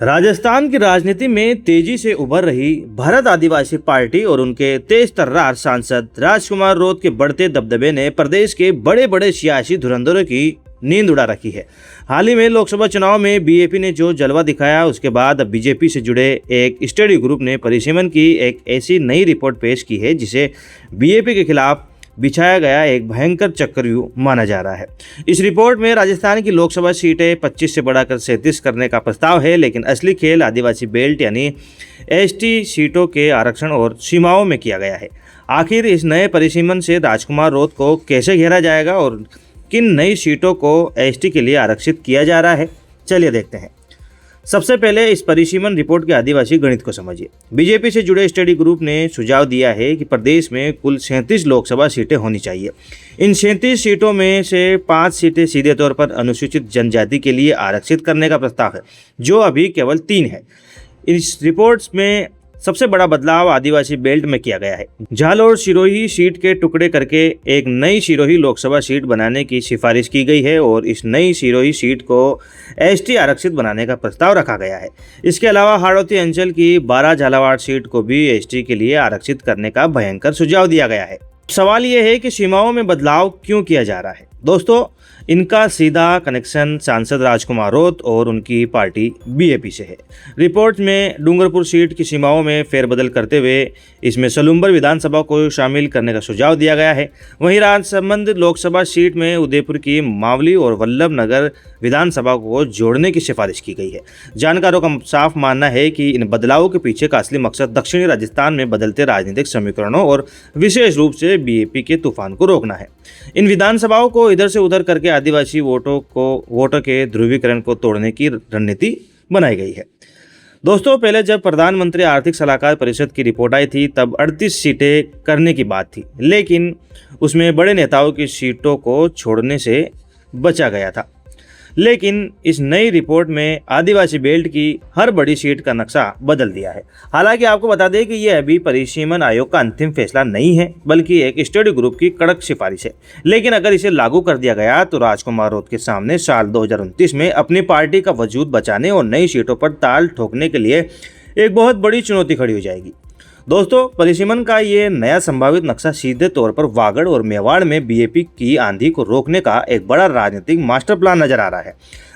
राजस्थान की राजनीति में तेजी से उभर रही भारत आदिवासी पार्टी और उनके तेज तर्रार सांसद राजकुमार रोत के बढ़ते दबदबे ने प्रदेश के बड़े बड़े सियासी धुरंधरों की नींद उड़ा रखी है। हाल ही में लोकसभा चुनाव में बीएपी ने जो जलवा दिखाया, उसके बाद अब बीजेपी से जुड़े एक स्टडी ग्रुप ने परिसीमन की एक ऐसी नई रिपोर्ट पेश की है जिसे बीएपी के खिलाफ बिछाया गया एक भयंकर चक्रव्यूह माना जा रहा है। इस रिपोर्ट में राजस्थान की लोकसभा सीटें 25 से बढ़ाकर 37 करने का प्रस्ताव है, लेकिन असली खेल आदिवासी बेल्ट यानी एसटी सीटों के आरक्षण और सीमाओं में किया गया है। आखिर इस नए परिसीमन से राजकुमार रोत को कैसे घेरा जाएगा और किन नई सीटों को एसटी के लिए आरक्षित किया जा रहा है, चलिए देखते हैं। सबसे पहले इस परिसीमन रिपोर्ट के आदिवासी गणित को समझिए। बीजेपी से जुड़े स्टडी ग्रुप ने सुझाव दिया है कि प्रदेश में कुल 37 लोकसभा सीटें होनी चाहिए। इन 37 सीटों में से 5 सीटें सीधे तौर पर अनुसूचित जनजाति के लिए आरक्षित करने का प्रस्ताव है, जो अभी केवल 3 है। इस रिपोर्ट में सबसे बड़ा बदलाव आदिवासी बेल्ट में किया गया है। झालोर सिरोही सीट के टुकड़े करके एक नई सिरोही लोकसभा सीट बनाने की सिफारिश की गई है और इस नई सिरोही सीट को एसटी आरक्षित बनाने का प्रस्ताव रखा गया है। इसके अलावा हाड़ौती अंचल की 12 झालावाड़ सीट को भी एसटी के लिए आरक्षित करने का भयंकर सुझाव दिया गया है। सवाल यह है कि सीमाओं में बदलाव क्यों किया जा रहा है। दोस्तों, इनका सीधा कनेक्शन सांसद राजकुमार रोत और उनकी पार्टी बीएपी से है। रिपोर्ट में डूंगरपुर सीट की सीमाओं में फेरबदल करते हुए इसमें सलूम्बर विधानसभा को शामिल करने का सुझाव दिया गया है। वहीं राजसमंद लोकसभा सीट में उदयपुर की मावली और वल्लभ नगर विधानसभा को जोड़ने की सिफारिश की गई है। जानकारों का साफ मानना है कि इन बदलावों के पीछे का असली मकसद दक्षिणी राजस्थान में बदलते राजनीतिक समीकरणों और विशेष रूप से बीएपी के तूफान को रोकना है। इन विधानसभाओं को इधर से उधर करके आदिवासी वोटर के ध्रुवीकरण को तोड़ने की रणनीति बनाई गई है। दोस्तों, पहले जब प्रधानमंत्री आर्थिक सलाहकार परिषद की रिपोर्ट आई थी तब 38 सीटें करने की बात थी, लेकिन उसमें बड़े नेताओं की सीटों को छोड़ने से बचा गया था। लेकिन इस नई रिपोर्ट में आदिवासी बेल्ट की हर बड़ी सीट का नक्शा बदल दिया है। हालांकि आपको बता दें कि यह अभी परिसीमन आयोग का अंतिम फैसला नहीं है, बल्कि एक स्टडी ग्रुप की कड़क सिफारिश है। लेकिन अगर इसे लागू कर दिया गया तो राजकुमार रोत के सामने साल 2029 में अपनी पार्टी का वजूद बचाने और नई सीटों पर ताल ठोकने के लिए एक बहुत बड़ी चुनौती खड़ी हो जाएगी। दोस्तों, परिसीमन का ये नया संभावित नक्शा सीधे तौर पर वागड़ और मेवाड़ में बीएपी की आंधी को रोकने का एक बड़ा राजनीतिक मास्टर प्लान नजर आ रहा है।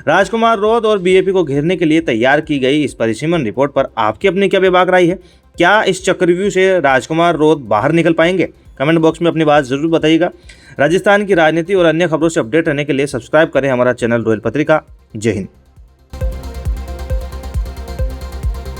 राजकुमार रोत और बीएपी को घेरने के लिए तैयार की गई इस परिसीमन रिपोर्ट पर आपकी अपनी क्या बेबाक राय है? क्या इस चक्रव्यूह से राजकुमार रोत बाहर निकल पाएंगे? कमेंट बॉक्स में अपनी बात जरूर बताइएगा। राजस्थान की राजनीति और अन्य खबरों से अपडेट रहने के लिए सब्सक्राइब करें हमारा चैनल रॉयल पत्रिका। जय हिंद।